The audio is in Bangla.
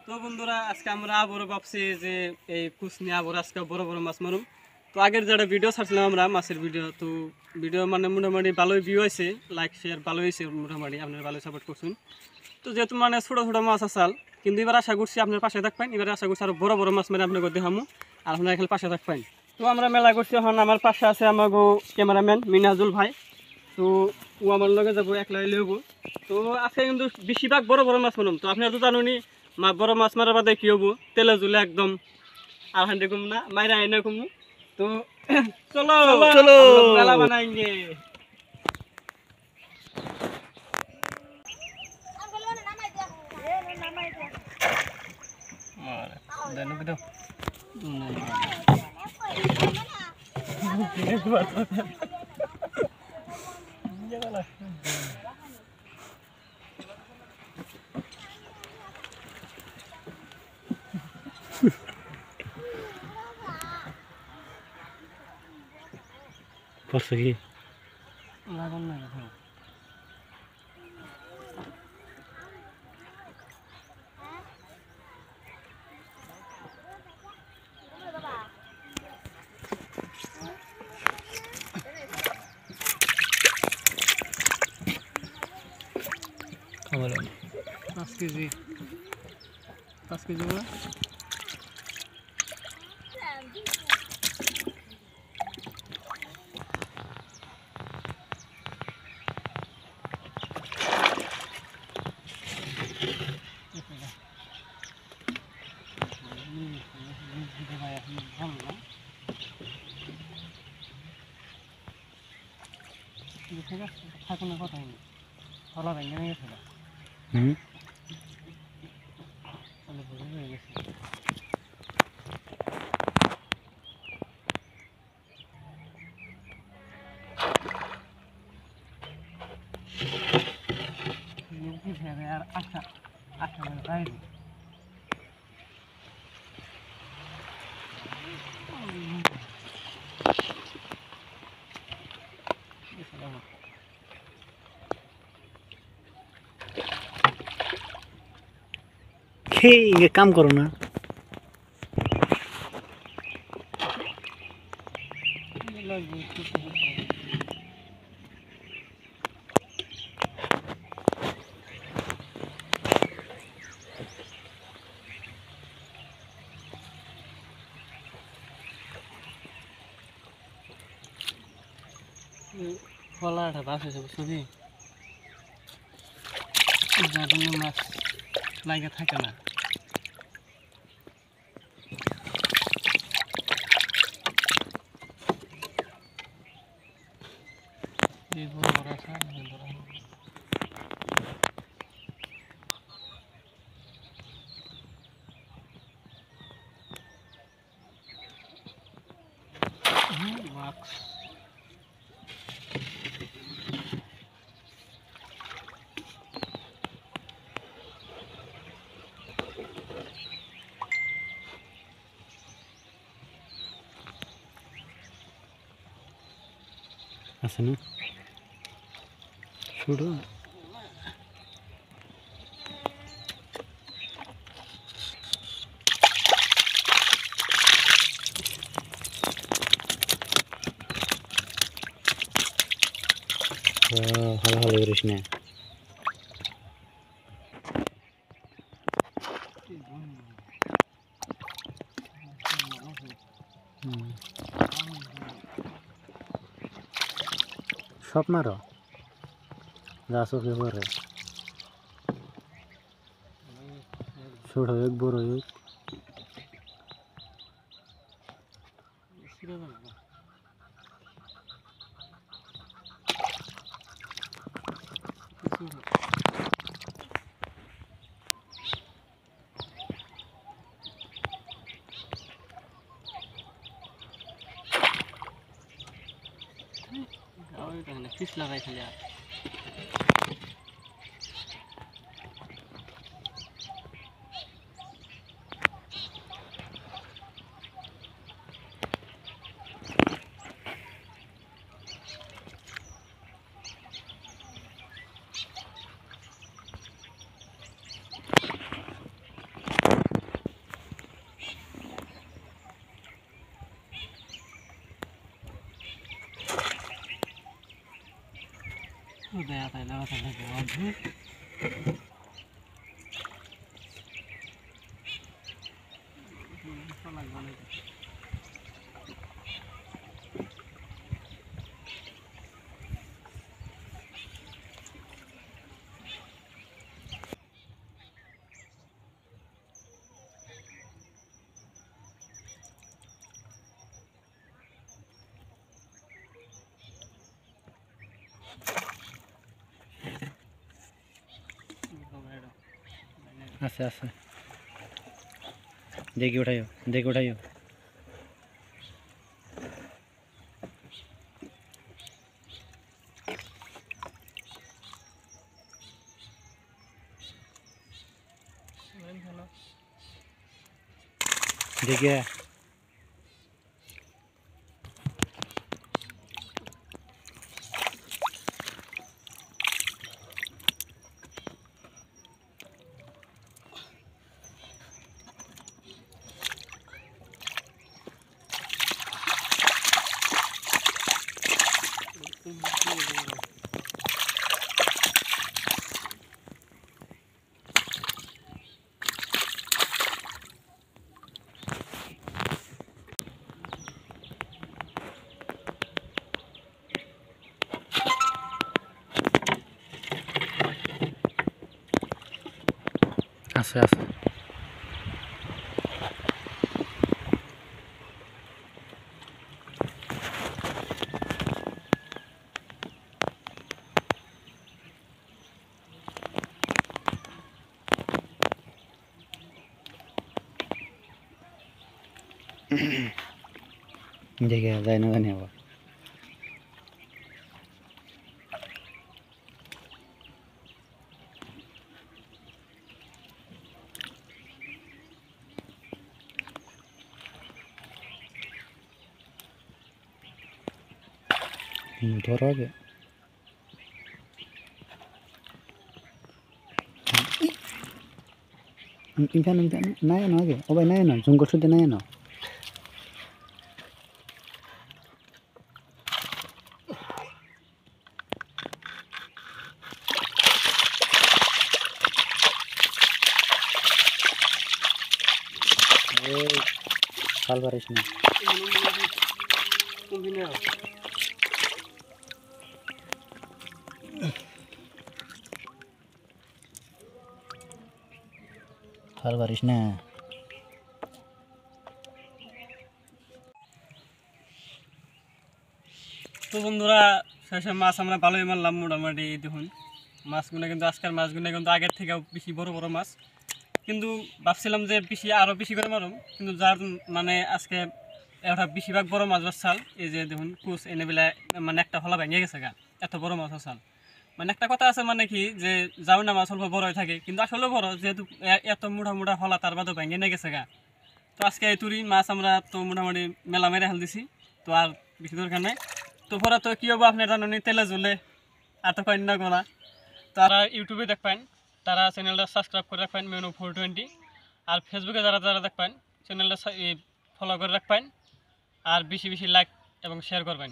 তো বন্ধুরা আজকে আমরা আবারও ভাবছি যে এই কুচ নিয়ে আবার আজকে বড় বড় মাছ মারুম। তো আগের যেটা ভিডিও ছাড়ছিলাম আমরা মাছের ভিডিও, তো ভিডিও মানে মোটামুটি ভালোই ভিউ হয়েছে, লাইক শেয়ার ভালো হয়েছে, মোটামুটি আপনারা ভালো সাপোর্ট করছেন। তো যেহেতু মানে ছোটো ছোটো মাছ আসাল, কিন্তু এবার আশা করছি আপনার পাশে থাকবেন, এবার আশা করছি আরও বড় বড় মাছ মেরে আপনাকে দেখামু আর আপনারা এখানে পাশে থাকবেন। তো আমরা মেলা করছি, এখন আমার পাশে আছে আমার ক্যামেরাম্যান মিনাজুল ভাই। তো ও আমার লগে যাবো, একলা হইব। তো আজকে কিন্তু বেশিরভাগ বড় বড় মাছ মারুম। তো আপনারা তো জানুনি বড় মাছ মারার বাদে কী হবো, তেলে জুলে একদম আর হান্ডি কম না মাইরা আইনা কমু। তো চলো চলো মেলা বানাएंगे। পড়ছে কি লাগান না এখন খাবার 5 কেজি 5 কেজি না ঠিক আছে, থাকুন না কথা নেই, ফলা ভেঙে নিয়ে গেছে হয়ে গেছে। আর আচ্ছা আচ্ছা বাইরে কাম করো না ফলাটা বাসে ছবি যার জন্য মাছ লাগে থাকে না। এই বড় বড় আছে মাছ আছে না শুরু ভালো ভালো করিস না সব মারো যা চোখে পড়ে, ছোট হোক বড় হোক। ফিস লাগাই খালি আর দেয়া তাই না কথা লাগে অদ্ভুত আছে আছে দেখি উঠাইও দেখি উঠাইও দেখে আছে আছে দেখে যায় না জানি আবার ধরো আগে ইনখান নাই না আগে ও ভাই নাই না জঙ্গল শুদ্ধ নাই না খাল পারিস না খাল পারিস না তো বন্ধুরা শেষে মাছ আমরা ভালোই মারলাম মোটামুটি দেখুন মাছগুলো কিন্তু আজকের মাছগুলো কিন্তু আগের থেকে বেশি বড় বড় মাছ কিন্তু ভাবছিলাম যে আরও বেশি করে মারুম কিন্তু যার মানে আজকে একটা বেশিরভাগ বড় মাছ চাল এই যে দেখুন কুচ এনে বেলা মানে একটা হলা ভেঙে গেছে গা এত বড় মাছ চাল মানে একটা কথা আছে মানে কি যে যাও না মাছ অল্প বড় হয়ে থাকে কিন্তু আসলে বড় যেহেতু এত মোটা হলা তার বাদও ভেঙে নিয়ে গেছে গা তো আজকে এই তুরি মাছ আমরা তো মোটামুটি মেলা মেরে হাল দিছি তো আর বেশি দরকার নেই তো পরে তো কী হবো আপনার জানেন তেলে জ্বলে আর তো কন্যা গোলা তারা ইউটিউবে দেখবেন তারা চ্যানেলটা সাবস্ক্রাইব করে রাখবেন মেনু 420 আর ফেসবুকে যারা যারা দেখবেন চ্যানেলটা ফলো করে রাখবেন আর বেশি বেশি লাইক এবং শেয়ার করবেন।